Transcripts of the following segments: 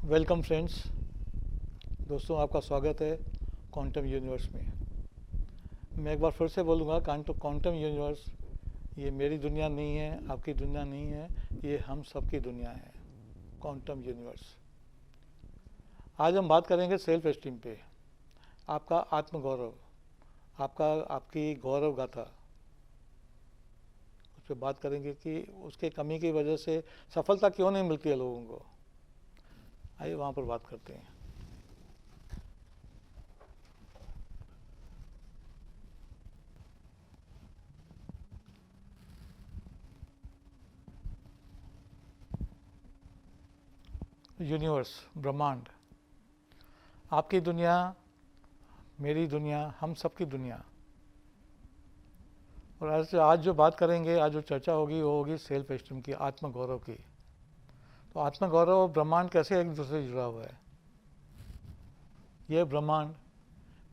Welcome friends. दोस्तों, आपका स्वागत है क्वांटम यूनिवर्स में। मैं एक बार फिर से बोलूँगा, क्वांटम यूनिवर्स ये मेरी दुनिया नहीं है, आपकी दुनिया नहीं है, ये हम सबकी दुनिया है, क्वांटम यूनिवर्स। आज हम बात करेंगे सेल्फ एस्टीम पे, आपका आत्मगौरव, आपकी गौरव गाथा, उस पर बात करेंगे कि उसके कमी की वजह से सफलता क्यों नहीं मिलती है लोगों को। आइए वहाँ पर बात करते हैं। यूनिवर्स, ब्रह्मांड, आपकी दुनिया, मेरी दुनिया, हम सबकी दुनिया। और आज जो बात करेंगे, आज जो चर्चा होगी वो होगी सेल्फ एस्टीम की, आत्मगौरव की। तो आत्मगौरव और ब्रह्मांड कैसे एक दूसरे से जुड़ा हुआ है। ये ब्रह्मांड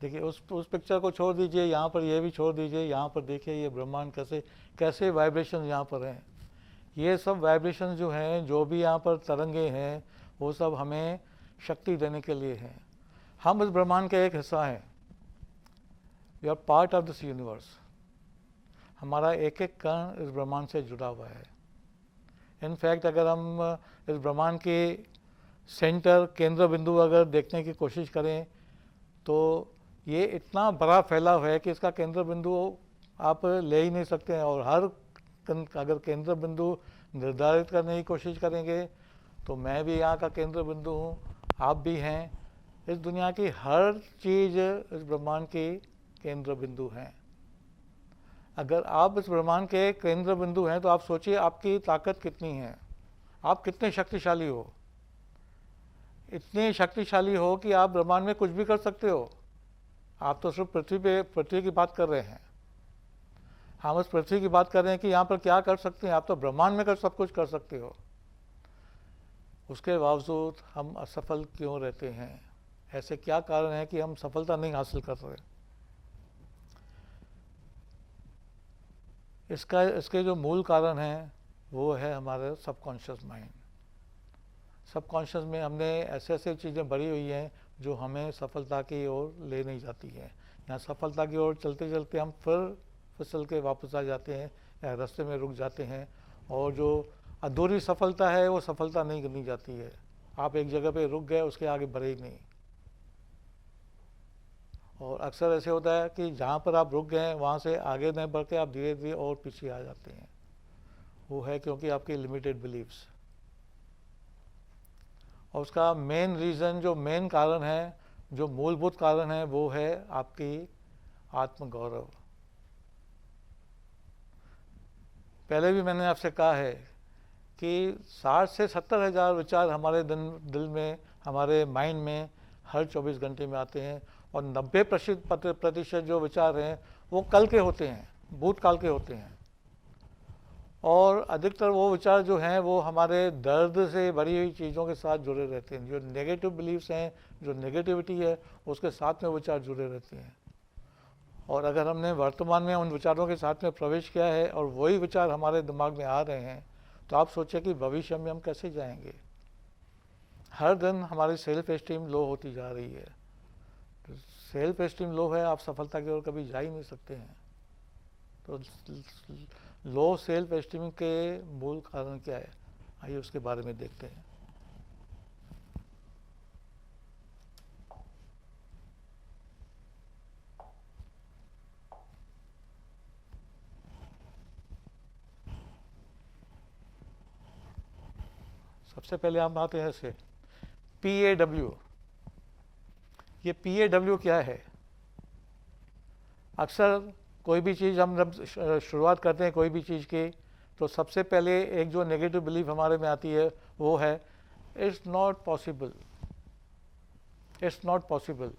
देखिए, उस पिक्चर को छोड़ दीजिए, यहाँ पर ये भी छोड़ दीजिए, यहाँ पर देखिए ये ब्रह्मांड कैसे कैसे वाइब्रेशन यहाँ पर हैं। ये सब वाइब्रेशन जो हैं, जो भी यहाँ पर तरंगे हैं, वो सब हमें शक्ति देने के लिए हैं। हम इस ब्रह्मांड का एक हिस्सा हैं। We are part of this universe. हमारा एक एक कण इस ब्रह्मांड से जुड़ा हुआ है। इनफैक्ट अगर हम इस ब्रह्मांड के सेंटर, केंद्र बिंदु अगर देखने की कोशिश करें तो ये इतना बड़ा फैलाव है कि इसका केंद्र बिंदु आप ले ही नहीं सकते हैं। और अगर केंद्र बिंदु निर्धारित करने की कोशिश करेंगे तो मैं भी यहाँ का केंद्र बिंदु हूँ, आप भी हैं। इस दुनिया की हर चीज़ इस ब्रह्मांड की केंद्र बिंदु हैं। अगर आप इस ब्रह्मांड के केंद्र बिंदु हैं तो आप सोचिए आपकी ताकत कितनी है, आप कितने शक्तिशाली हो। इतने शक्तिशाली हो कि आप ब्रह्मांड में कुछ भी कर सकते हो। आप तो सिर्फ पृथ्वी की बात कर रहे हैं, हम उस पृथ्वी की बात कर रहे हैं कि यहाँ पर क्या कर सकते हैं। आप तो ब्रह्मांड में सब कुछ कर सकते हो। उसके बावजूद हम असफल क्यों रहते हैं? ऐसे क्या कारण है कि हम सफलता नहीं हासिल कर रहे? इसके जो मूल कारण हैं वो है हमारे सबकॉन्शियस माइंड। सबकॉन्शियस में हमने ऐसे ऐसे चीज़ें भरी हुई हैं जो हमें सफलता की ओर ले नहीं जाती है। यहाँ सफलता की ओर चलते चलते हम फिर फिसल के वापस आ जाते हैं या रास्ते में रुक जाते हैं। और जो अधूरी सफलता है वो सफलता नहीं करनी जाती है। आप एक जगह पे रुक गए, उसके आगे बढ़े ही नहीं। और अक्सर ऐसे होता है कि जहाँ पर आप रुक गए हैं वहाँ से आगे नहीं बढ़ के आप धीरे धीरे और पीछे आ जाते हैं। वो है क्योंकि आपकी लिमिटेड बिलीव्स। और उसका मेन रीज़न, जो मेन कारण है, जो मूलभूत कारण है, वो है आपकी आत्मगौरव। पहले भी मैंने आपसे कहा है कि 60 से 70 हज़ार विचार हमारे दिल में, हमारे माइंड में हर 24 घंटे में आते हैं। और 90% जो विचार हैं वो कल के होते हैं, भूतकाल के होते हैं। और अधिकतर वो विचार जो हैं वो हमारे दर्द से भरी हुई चीज़ों के साथ जुड़े रहते हैं। जो नेगेटिव बिलीव्स हैं, जो नेगेटिविटी है, उसके साथ में विचार जुड़े रहते हैं। और अगर हमने वर्तमान में उन विचारों के साथ में प्रवेश किया है और वही विचार हमारे दिमाग में आ रहे हैं, तो आप सोचें कि भविष्य में हम कैसे जाएंगे। हर दिन हमारी सेल्फ एस्टीम लो होती जा रही है। तो सेल्फ एस्टीम लो है, आप सफलता की ओर कभी जा ही नहीं सकते हैं। तो लो सेल्फ एस्टीम के मूल कारण क्या है, आइए उसके बारे में देखते हैं। सबसे पहले हम आते हैं इसे PAW। ये PAW क्या है? अक्सर कोई भी चीज़ हम जब शुरुआत करते हैं कोई भी चीज़ की, तो सबसे पहले एक जो नेगेटिव बिलीफ हमारे में आती है वो है it's not possible, it's not possible.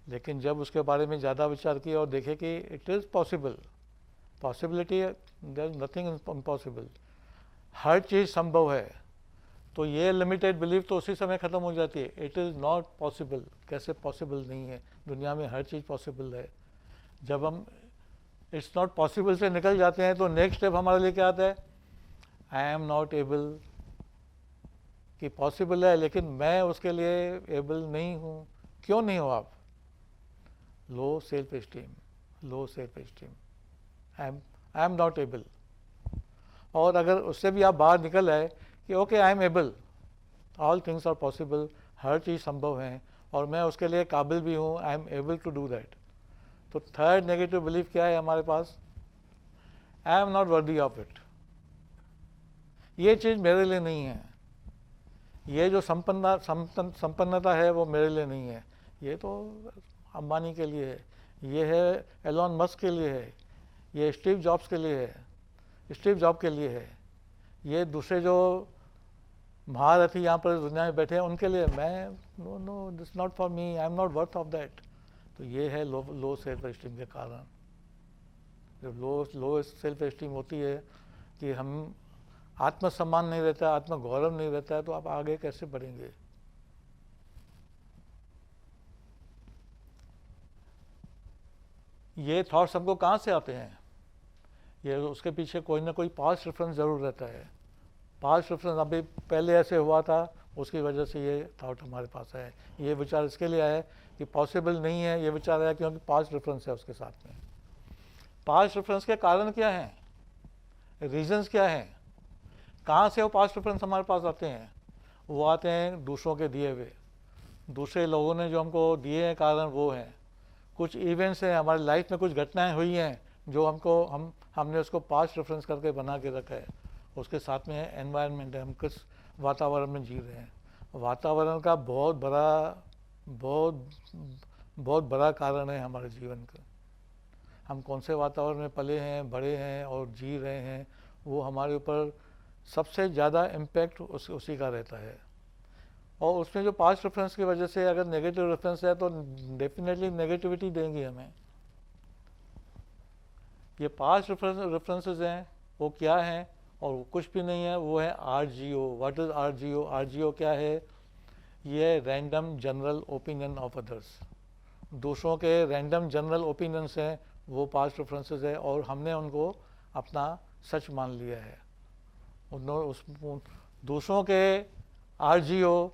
लेकिन जब उसके बारे में ज़्यादा विचार किया और देखे कि it is possible, possibility, there is nothing impossible, हर चीज़ संभव है, तो ये लिमिटेड बिलीफ तो उसी समय ख़त्म हो जाती है। इट इज़ नॉट पॉसिबल, कैसे पॉसिबल नहीं है? दुनिया में हर चीज़ पॉसिबल है। जब हम इट्स नॉट पॉसिबल से निकल जाते हैं तो नेक्स्ट स्टेप हमारे लिए क्या आता है? आई एम नॉट एबल, कि पॉसिबल है, लेकिन मैं उसके लिए एबल नहीं हूँ। क्यों नहीं हो आप? Low self esteem, low self esteem, I am not able. और अगर उससे भी आप बाहर निकल आए कि okay I am able, all things are possible, हर चीज़ संभव है और मैं उसके लिए काबिल भी हूँ, I am able to do that. तो थर्ड नेगेटिव बिलीफ क्या है हमारे पास? I am not worthy of it, ये चीज़ मेरे लिए नहीं है, ये जो संपन्नता है वो मेरे लिए नहीं है, ये तो अंबानी के लिए है, ये है एलॉन मस्क के लिए है, ये स्टीव जॉब्स के लिए है, स्टीव जॉब के लिए है, ये दूसरे जो महारथी यहाँ पर दुनिया में बैठे हैं उनके लिए। मैं no no, this not for me, I am not worth of that. तो ये है लो सेल्फ एस्टीम के कारण। जब लो सेल्फ एस्टीम होती है कि हम आत्मसम्मान नहीं रहता है, आत्मगौरव नहीं रहता है, तो आप आगे कैसे बढ़ेंगे? ये थॉट्स हमको कहाँ से आते हैं? ये उसके पीछे कोई ना कोई पास्ट रेफरेंस ज़रूर रहता है। पास्ट रेफरेंस अभी पहले ऐसे हुआ था, उसकी वजह से ये थॉट हमारे पास है। ये विचार इसके लिए आया कि पॉसिबल नहीं है, ये विचार आया क्योंकि पास्ट रेफरेंस है उसके साथ में। पास्ट रेफरेंस के कारण क्या हैं, रीजंस क्या हैं, कहाँ से वो पास्ट रेफरेंस हमारे पास आते हैं? वो आते हैं दूसरों के दिए हुए, दूसरे लोगों ने जो हमको दिए हैं कारण वो हैं। कुछ इवेंट्स हैं हमारी लाइफ में, कुछ घटनाएं हुई हैं जो हमने उसको पास्ट रेफरेंस करके बना के रखा है। उसके साथ में एनवायरनमेंट है, हम किस वातावरण में जी रहे हैं। वातावरण का बहुत बड़ा कारण है हमारे जीवन का। हम कौन से वातावरण में पले हैं, बड़े हैं और जी रहे हैं, वो हमारे ऊपर सबसे ज़्यादा इम्पैक्ट उसी का रहता है। और उसमें जो पास्ट रेफरेंस की वजह से अगर नेगेटिव रेफरेंस है तो डेफिनेटली नेगेटिविटी देंगी हमें। ये पास्ट रेफरेंसेस हैं, वो क्या हैं? और वो कुछ भी नहीं है, वो है RGO। What is RGO? RGO क्या है? ये random general opinion of others. दूसरों के रैंडम जनरल ओपिनियंस हैं, वो पास्ट रेफरेंसेस है और हमने उनको अपना सच मान लिया है। दूसरों के RGO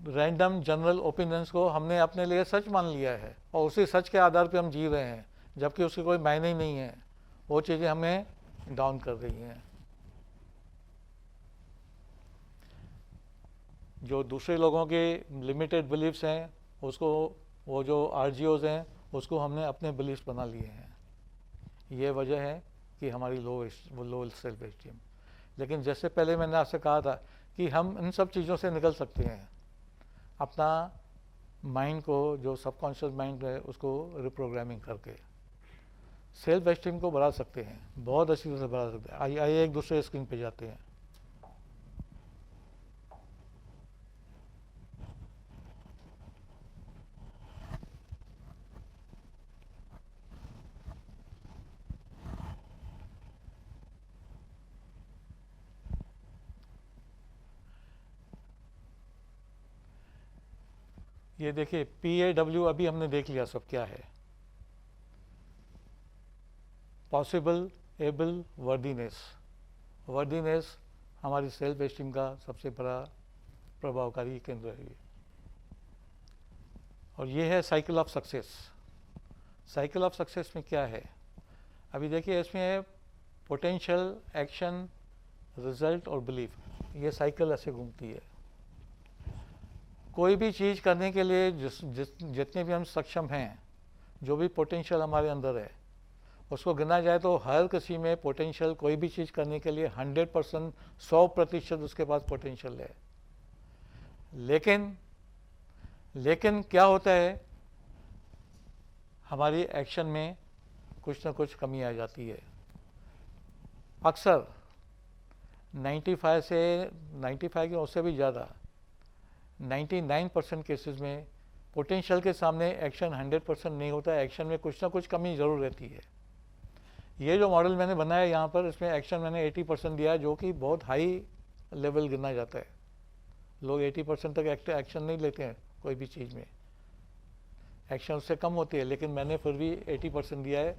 रैंडम जनरल ओपिनियंस को हमने अपने लिए सच मान लिया है और उसी सच के आधार पे हम जी रहे हैं, जबकि उसकी कोई मायने ही नहीं है। वो चीज़ें हमें डाउन कर रही हैं। जो दूसरे लोगों के लिमिटेड बिलीफ्स हैं, उसको, वो जो RGOs हैं, उसको हमने अपने बिलीफ्स बना लिए हैं। ये वजह है कि हमारी लो सेल्फ एस्टीम। लेकिन जैसे पहले मैंने आपसे कहा था कि हम इन सब चीज़ों से निकल सकते हैं। अपना माइंड को, जो सबकॉन्शियस माइंड है, उसको रिप्रोग्रामिंग करके सेल्फ एस्टीम को बढ़ा सकते हैं, बहुत अच्छी तरह से बढ़ा सकते हैं। आइए एक दूसरे स्क्रीन पे जाते हैं। ये देखिए PAW अभी हमने देख लिया सब क्या है। Possible, able, worthiness. वर्दीनेस हमारी सेल्फ एस्टीम का सबसे बड़ा प्रभावकारी केंद्र है। और ये है cycle of success. Cycle of success में क्या है? अभी देखिए इसमें पोटेंशियल, एक्शन, रिजल्ट और बिलीफ, ये साइकिल ऐसे घूमती है। कोई भी चीज़ करने के लिए जितने भी हम सक्षम हैं, जो भी पोटेंशियल हमारे अंदर है, उसको गिना जाए तो हर किसी में पोटेंशियल, कोई भी चीज़ करने के लिए 100%, 100% उसके पास पोटेंशियल है। लेकिन क्या होता है, हमारी एक्शन में कुछ ना कुछ कमी आ जाती है। अक्सर 95 के उससे भी ज़्यादा 99% केसेस में पोटेंशियल के सामने एक्शन 100% नहीं होता है। एक्शन में कुछ ना कुछ कमी ज़रूर रहती है। ये जो मॉडल मैंने बनाया यहाँ पर, इसमें एक्शन मैंने 80% दिया है, जो कि बहुत हाई लेवल गिना जाता है। लोग 80% तक एक्शन नहीं लेते हैं कोई भी चीज़ में, एक्शन उससे कम होती है, लेकिन मैंने फिर भी 80% दिया है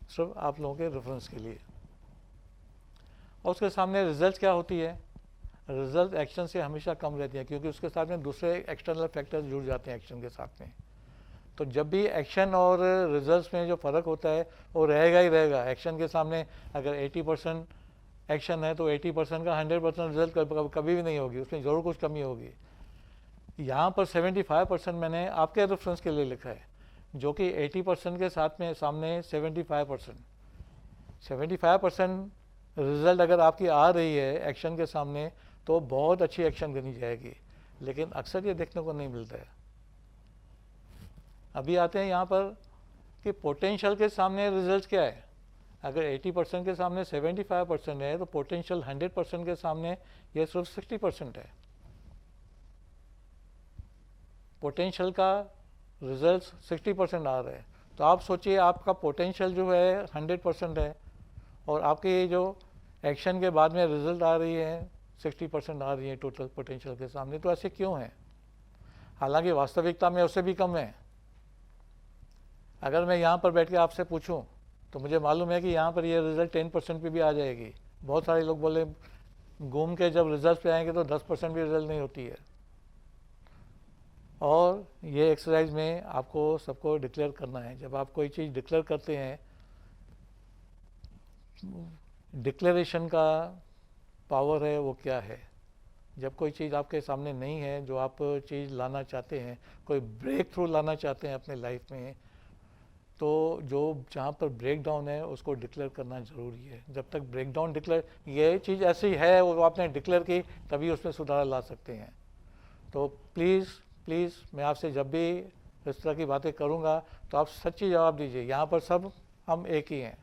सिर्फ आप लोगों के रेफरेंस के लिए। और उसके सामने रिजल्ट क्या होती है, रिजल्ट एक्शन से हमेशा कम रहती है, क्योंकि उसके साथ में दूसरे एक्सटर्नल फैक्टर्स जुड़ जाते हैं एक्शन के साथ में। तो जब भी एक्शन और रिजल्ट्स में जो फ़र्क होता है वो रहेगा ही रहेगा। एक्शन के सामने अगर 80% एक्शन है तो 80% का 100% रिजल्ट कभी भी नहीं होगी, उसमें ज़रूर कुछ कमी होगी। यहाँ पर 75% मैंने आपके रेफरेंस के लिए लिखा है, जो कि 80% के साथ में सामने 75% रिजल्ट अगर आपकी आ रही है एक्शन के सामने तो बहुत अच्छी एक्शन करनी जाएगी, लेकिन अक्सर ये देखने को नहीं मिलता है। अभी आते हैं यहाँ पर कि पोटेंशियल के सामने रिजल्ट क्या है। अगर 80% के सामने 75% है तो पोटेंशियल 100% के सामने ये सिर्फ 60% है। पोटेंशियल का रिजल्ट 60% आ रहा है, तो आप सोचिए आपका पोटेंशियल जो है 100% है और आपके जो एक्शन के बाद में रिजल्ट आ रही है 60% आ रही है टोटल पोटेंशियल के सामने। तो ऐसे क्यों है, हालांकि वास्तविकता में उससे भी कम है। अगर मैं यहाँ पर बैठ के आपसे पूछूं तो मुझे मालूम है कि यहाँ पर ये रिज़ल्ट 10% पे भी आ जाएगी। बहुत सारे लोग बोले घूम के जब रिजल्ट पे आएंगे तो 10% भी रिजल्ट नहीं होती है। और ये एक्सरसाइज में आपको सबको डिक्लेयर करना है। जब आप कोई चीज़ डिक्लेयर करते हैं, डिक्लेरेशन का पावर है वो क्या है। जब कोई चीज़ आपके सामने नहीं है जो आप चीज़ लाना चाहते हैं, कोई ब्रेक थ्रू लाना चाहते हैं अपने लाइफ में, तो जो जहाँ पर ब्रेक डाउन है उसको डिक्लेयर करना ज़रूरी है। जब तक ब्रेक डाउन डिक्लेयर, ये चीज़ ऐसी है वो आपने डिक्लेयर की तभी उसमें सुधार ला सकते हैं। तो प्लीज़ प्लीज़ मैं आपसे जब भी इस तरह की बातें करूँगा तो आप सच्ची जवाब दीजिए। यहाँ पर सब हम एक ही हैं,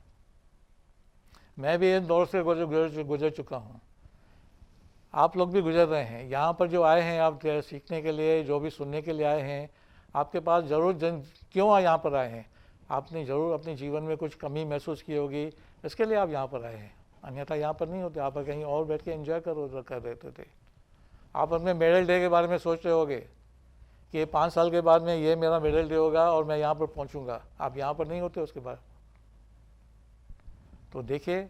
मैं भी इन दौर से गुजर चुका हूँ, आप लोग भी गुजर रहे हैं। यहाँ पर जो आए हैं आप सीखने के लिए, जो भी सुनने के लिए आए हैं, आपके पास ज़रूर क्यों यहाँ पर आए हैं, आपने ज़रूर अपने जीवन में कुछ कमी महसूस की होगी, इसके लिए आप यहाँ पर आए हैं। अन्यथा यहाँ पर नहीं होते, आप कहीं और बैठ के एंजॉय कर रहते थे। आप अपने मेडल डे के बारे में सोच रहे होगे कि 5 साल के बाद में ये मेरा मेडल डे होगा और मैं यहाँ पर पहुँचूँगा, आप यहाँ पर नहीं होते उसके बाद। तो देखिए,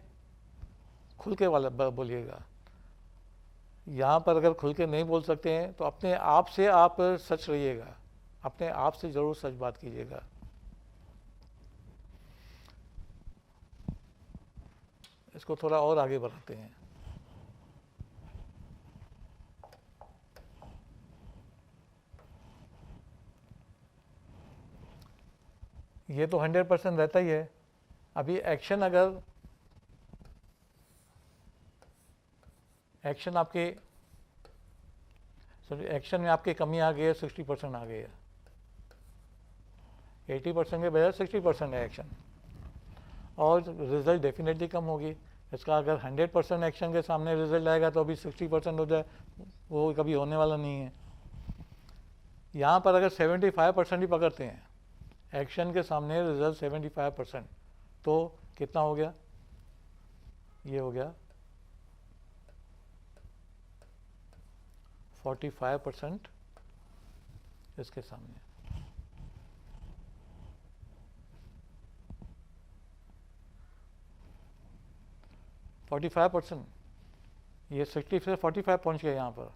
खुल के वाला बोलिएगा। यहाँ पर अगर खुल के नहीं बोल सकते हैं तो अपने आप से आप सच रहिएगा, अपने आप से ज़रूर सच बात कीजिएगा। इसको थोड़ा और आगे बढ़ाते हैं। ये तो 100% रहता ही है। अभी एक्शन आपके एक्शन में आपकी कमी आ गई है, 60% आ गई है। 80% के बजाय 60% है एक्शन, और रिजल्ट डेफिनेटली कम होगी। इसका अगर 100% एक्शन के सामने रिजल्ट आएगा तो अभी 60% हो जाए, वो कभी होने वाला नहीं है। यहाँ पर अगर 75% ही पकड़ते हैं एक्शन के सामने रिजल्ट 75%, तो कितना हो गया, ये हो गया 45% इसके सामने। ये 60 से 45 पहुंच गए यहाँ पर।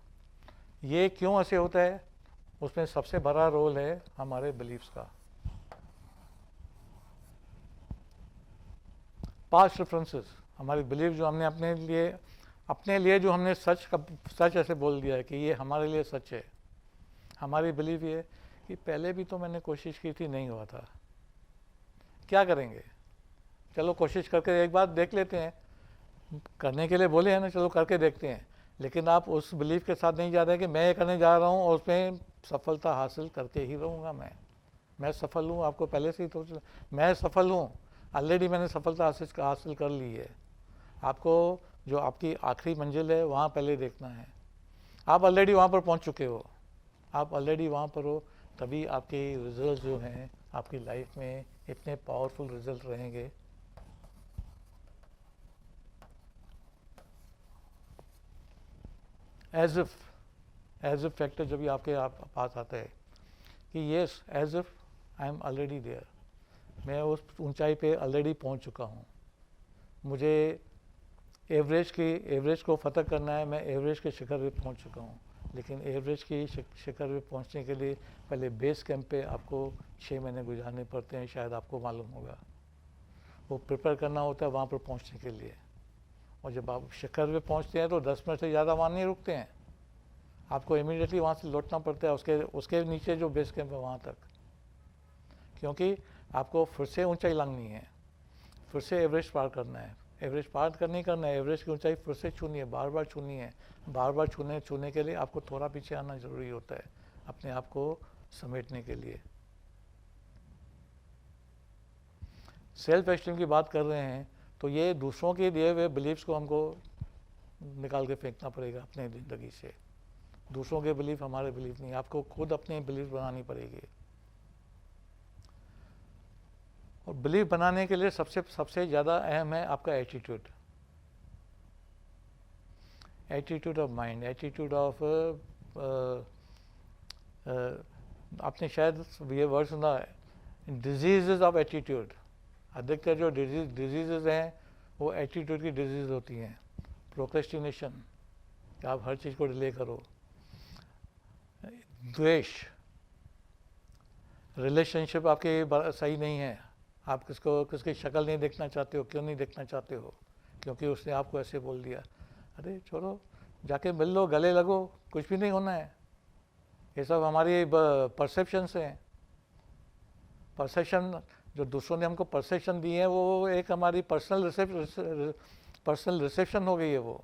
ये क्यों ऐसे होता है, उसमें सबसे बड़ा रोल है हमारे बिलीफ्स का। पास्ट रेफरेंसेस, हमारे बिलीफ जो हमने अपने लिए जो हमने सच ऐसे बोल दिया है कि ये हमारे लिए सच है। हमारी बिलीफ ये कि पहले भी तो मैंने कोशिश की थी, नहीं हुआ था, क्या करेंगे, चलो कोशिश करके एक बार देख लेते हैं। करने के लिए बोले हैं ना, चलो करके देखते हैं। लेकिन आप उस बिलीफ के साथ नहीं जा रहे कि मैं ये करने जा रहा हूँ और उसमें सफलता हासिल करके ही रहूँगा। मैं सफल हूँ, आपको पहले से ही तो मैं सफल हूँ, ऑलरेडी मैंने सफलता हासिल कर ली है। आपको जो आपकी आखिरी मंजिल है वहाँ पहले देखना है। आप ऑलरेडी वहाँ पर पहुँच चुके हो, आप ऑलरेडी वहाँ पर हो, तभी आपके रिजल्ट जो हैं आपकी लाइफ में इतने पावरफुल रिजल्ट रहेंगे। एज इफ फैक्टर जब भी आपके पास आता है कि yes, as if I am already there, मैं उस ऊंचाई पे ऑलरेडी पहुंच चुका हूं, मुझे एवरेज को फतह करना है। मैं एवरेज के शिखर पे पहुंच चुका हूँ, लेकिन एवरेज की शिखर पे पहुंचने के लिए पहले बेस कैंप पे आपको 6 महीने गुजारने पड़ते हैं, शायद आपको मालूम होगा। वो प्रिपेयर करना होता है वहाँ पर पहुँचने के लिए। और जब आप शिखर पे पहुँचते हैं तो 10 मिनट से ज़्यादा वहाँ नहीं रुकते हैं, आपको इमीडिएटली वहाँ से लौटना पड़ता है उसके नीचे जो बेस कैंप है वहाँ तक, क्योंकि आपको फिर से ऊंचाई लांघनी है, फिर से एवरेज पार करना है। एवरेज पार नहीं करना है, एवरेज की ऊंचाई फिर से छूनी है, बार बार छूनी है। बार बार छूने के लिए आपको थोड़ा पीछे आना ज़रूरी होता है अपने आप को समेटने के लिए। सेल्फ एस्टीम की बात कर रहे हैं तो ये दूसरों के दिए हुए बिलीव्स को हमको निकाल के फेंकना पड़ेगा अपने ज़िंदगी से। दूसरों के बिलीफ हमारे बिलीफ नहीं, आपको खुद अपने बिलीफ बनानी पड़ेगी। और बिलीफ बनाने के लिए सबसे ज़्यादा अहम है आपका attitude, attitude of mind, attitude of आपने शायद ये वर्ड सुना है, डिजीज़ ऑफ एटीट्यूड। अधिकतर जो डिजीज़ हैं वो एटीट्यूड की डिजीज़ होती हैं। प्रोक्रेस्टिनेशन, कि आप हर चीज़ को डिले करो, द्वेष, रिलेशनशिप आपके सही नहीं है, आप किसकी शक्ल नहीं देखना चाहते हो। क्यों नहीं देखना चाहते हो? क्योंकि उसने आपको ऐसे बोल दिया। अरे छोड़ो, जाके मिल लो, गले लगो, कुछ भी नहीं होना है। ये सब हमारी परसेप्शंस हैं। परसेप्शन जो दूसरों ने हमको परसेप्शन दी है वो एक हमारी पर्सनल रिसेप्शन हो गई है, वो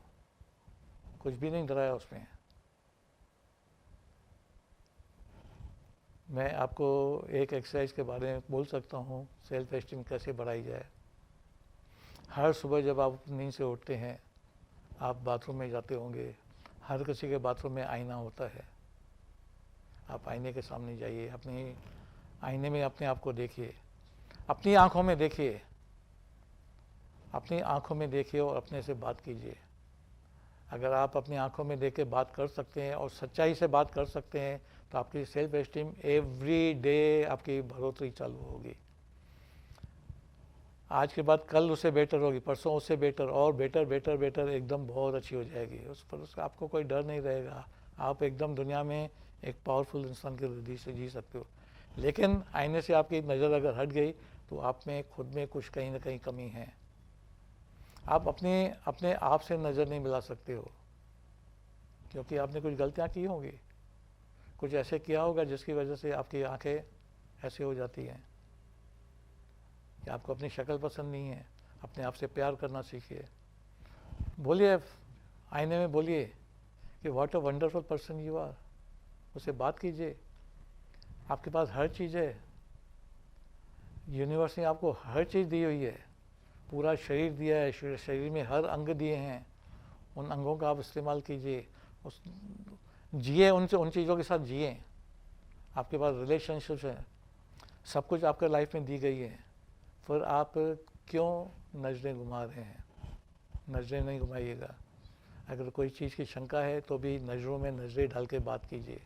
कुछ भी नहीं डराया उसमें। मैं आपको एक एक्सरसाइज के बारे में बोल सकता हूँ, सेल्फ एस्टीम कैसे बढ़ाई जाए। हर सुबह जब आप नींद से उठते हैं, आप बाथरूम में जाते होंगे, हर किसी के बाथरूम में आईना होता है। आप आईने के सामने जाइए, अपने आईने में अपने आप को देखिए, अपनी आंखों में देखिए, अपनी आंखों में देखिए और अपने से बात कीजिए। अगर आप अपनी आंखों में देख के बात कर सकते हैं और सच्चाई से बात कर सकते हैं तो आपकी सेल्फ एस्टीम एवरी डे आपकी बढ़ोतरी चालू होगी। आज के बाद कल उससे बेटर होगी, परसों उससे बेटर, और बेटर एकदम बहुत अच्छी हो जाएगी। उस पर आपको कोई डर नहीं रहेगा। आप एकदम दुनिया में एक पावरफुल इंसान की वृद्धि से जी सकते हो। लेकिन आईने से आपकी नज़र अगर हट गई तो आप में खुद में कुछ कहीं ना कहीं कमी है। आप अपने आप से नज़र नहीं मिला सकते हो, क्योंकि आपने कुछ गलतियाँ की होंगी, कुछ ऐसे किया होगा जिसकी वजह से आपकी आंखें ऐसे हो जाती हैं कि आपको अपनी शक्ल पसंद नहीं है। अपने आप से प्यार करना सीखिए। बोलिए, आईने में बोलिए कि what a wonderful person you are. उससे बात कीजिए। आपके पास हर चीज़ है, यूनिवर्स ने आपको हर चीज़ दी हुई है, पूरा शरीर दिया है, शरीर में हर अंग दिए हैं। उन अंगों का आप इस्तेमाल कीजिए, उस जिए, उन चीज़ों के साथ जिए। आपके पास रिलेशनशिप्स हैं, सब कुछ आपके लाइफ में दी गई है, फिर आप क्यों नज़रें घुमा रहे हैं? नज़रें नहीं घुमाइएगा। अगर कोई चीज़ की शंका है तो भी नज़रों में नज़रें डाल के बात कीजिए।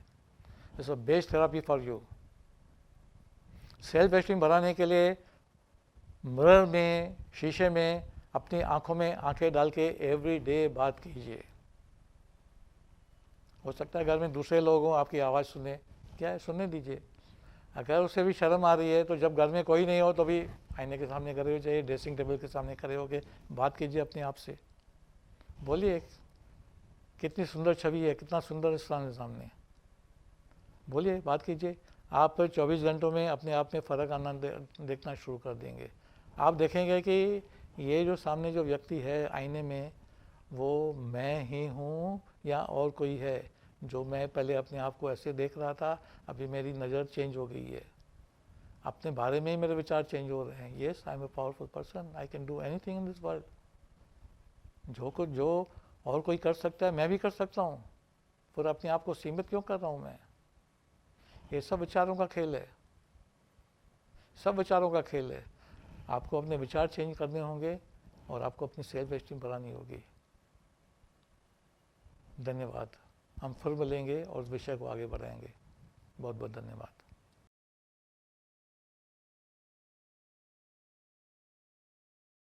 It's a best therapy for you. Self esteem बढ़ाने के लिए मिरर में, शीशे में, अपनी आंखों में आंखें डाल के एवरी डे बात कीजिए। हो सकता है घर में दूसरे लोग हों, आपकी आवाज़ सुने, क्या है, सुनने दीजिए। अगर उससे भी शर्म आ रही है तो जब घर में कोई नहीं हो तो भी आईने के सामने खड़े हो जाइए, ड्रेसिंग टेबल के सामने खड़े होकर बात कीजिए अपने आप से। बोलिए, कितनी सुंदर छवि है, कितना सुंदर इंसान है सामने। बोलिए, बात कीजिए। आप 24 घंटों में अपने आप में फ़र्क आना देखना शुरू कर देंगे। आप देखेंगे कि ये जो सामने जो व्यक्ति है आईने में, वो मैं ही हूँ या और कोई है। जो मैं पहले अपने आप को ऐसे देख रहा था, अभी मेरी नज़र चेंज हो गई है, अपने बारे में ही मेरे विचार चेंज हो रहे हैं। Yes, I am a powerful person, I can do anything in this world. जो और कोई कर सकता है, मैं भी कर सकता हूँ। फिर अपने आप को सीमित क्यों कर रहा हूँ मैं? ये सब विचारों का खेल है, सब विचारों का खेल है। आपको अपने विचार चेंज करने होंगे और आपको अपनी सेल्फ एस्टीम बढ़ानी होगी। धन्यवाद। हम फिर मिलेंगे और इस विषय को आगे बढ़ाएंगे। बहुत बहुत धन्यवाद।